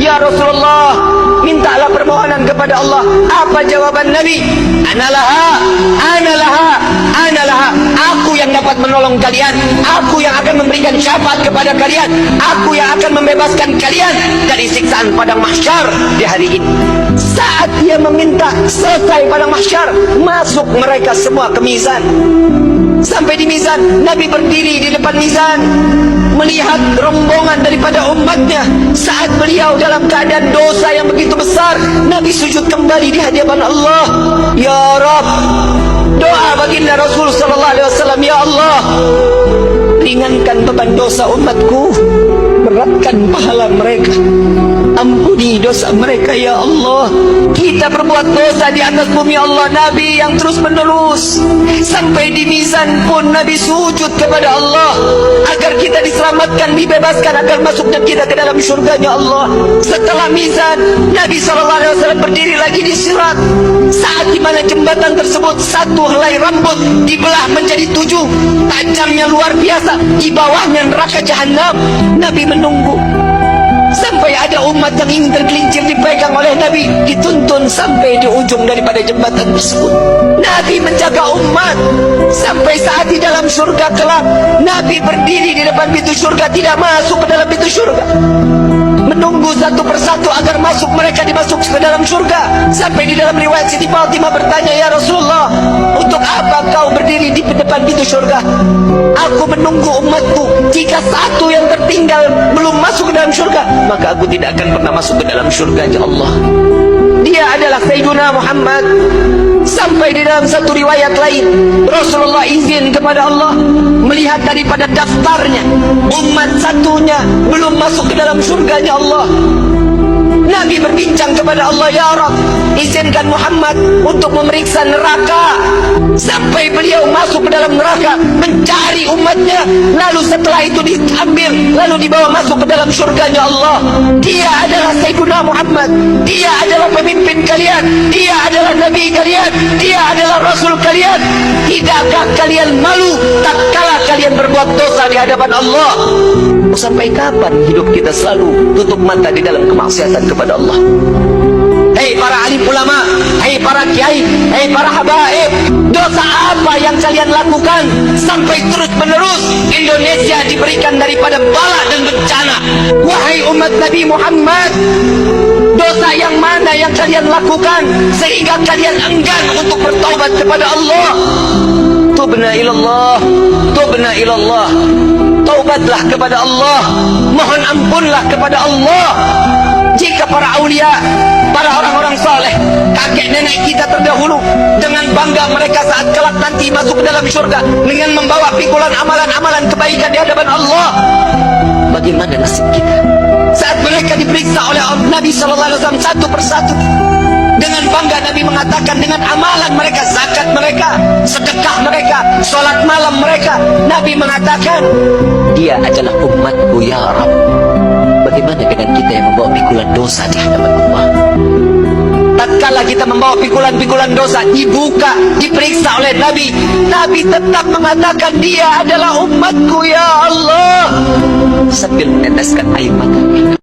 ya Rasulullah, mintalah permohonan kepada Allah. Apa jawaban Nabi? Analaha, analaha, analaha. Aku yang dapat menolong kalian, aku yang akan memberikan syafaat kepada kalian, aku yang akan membebaskan kalian dari siksaan padang mahsyar di hari ini. Saat dia meminta, selesai padang mahsyar, masuk mereka semua ke mizan. Sampai di mizan, Nabi berdiri di depan mizan, melihat rombongan daripada umatnya. Saat beliau dalam keadaan dosa yang begitu besar, Nabi sujud kembali di hadapan Allah. Ya Rabb, doa baginda Rasul sallallahu alaihi wasallam, ya Allah, ringankan beban dosa umatku, beratkan pahala mereka, ampuni dosa mereka ya Allah. Kita berbuat dosa di atas bumi Allah. Nabi yang terus menerus sampai di mizan pun Nabi sujud kepada Allah agar kita diselamatkan, dibebaskan, agar masuknya kita ke dalam syurganya Allah. Setelah mizan, Nabi SAW berdiri lagi di sirat. Saat di mana jembatan tersebut satu helai rambut dibelah menjadi 7, tajamnya luar biasa, di bawahnya neraka jahanam. Nabi menunggu sampai ada umat yang ingin tergelincir dipegang oleh Nabi, dituntun sampai di ujung daripada jembatan tersebut. Nabi menjaga umat sampai saat di dalam surga kelak, Nabi berdiri di depan pintu surga, tidak masuk ke dalam pintu surga, menunggu satu persatu agar masuk, mereka dimasuk ke dalam surga. Sampai di dalam riwayat Siti Fatimah bertanya, ya Rasulullah, untuk apa kau berdiri di depan pintu surga? Aku menunggu umatku, jika satu yang tertinggal belum masuk ke dalam surga, maka aku tidak akan pernah masuk ke dalam surga ya Allah. Dia adalah Sayyiduna Muhammad. Sampai di dalam satu riwayat lain, Rasulullah izin kepada Allah melihat daripada daftarnya, umat satunya belum masuk ke dalam surganya Allah. Nabi berbincang kepada Allah, ya Rabb, izinkan Muhammad untuk memeriksa neraka. Sampai beliau masuk ke dalam neraka mencari umatnya, lalu setelah itu diambil, lalu dibawa masuk ke dalam surganya Allah. Dia adalah Sayyiduna Muhammad, dia adalah pemimpin kalian, dia adalah Nabi kalian, dia adalah Rasul kalian. Tidakkah kalian malu tak kala kalian berbuat dosa di hadapan Allah? Sampai kapan hidup kita selalu tutup mata di dalam kemaksiatan kepada Allah? Hei para alim ulama, hei para kiai, hei para habaib, dosa apa yang kalian lakukan sampai terus menerus Indonesia diberikan daripada bala dan bencana? Wahai umat Nabi Muhammad, dosa yang mana yang kalian lakukan sehingga kalian enggan untuk bertaubat kepada Allah? Tubna ilallah, tubna ilallah. Taubatlah kepada Allah, mohon ampunlah kepada Allah. Jika para aulia, para orang-orang saleh, kakek nenek kita terdahulu, dengan bangga mereka saat kelak nanti masuk ke dalam surga dengan membawa pikulan amalan-amalan kebaikan di hadapan Allah, bagaimana nasib kita saat mereka diperiksa oleh Nabi SAW satu persatu? Dengan bangga Nabi mengatakan, dengan amalan mereka, zakat mereka, sedekah mereka, sholat malam mereka, Nabi mengatakan, dia adalah umatku ya Rabb. Bagaimana dengan kita yang membawa pikulan dosa di hadapan Allah? Tatkala kita membawa pikulan-pikulan dosa, dibuka, diperiksa oleh Nabi, Nabi tetap mengatakan, dia adalah umatku ya Allah, sambil meneteskan air mata.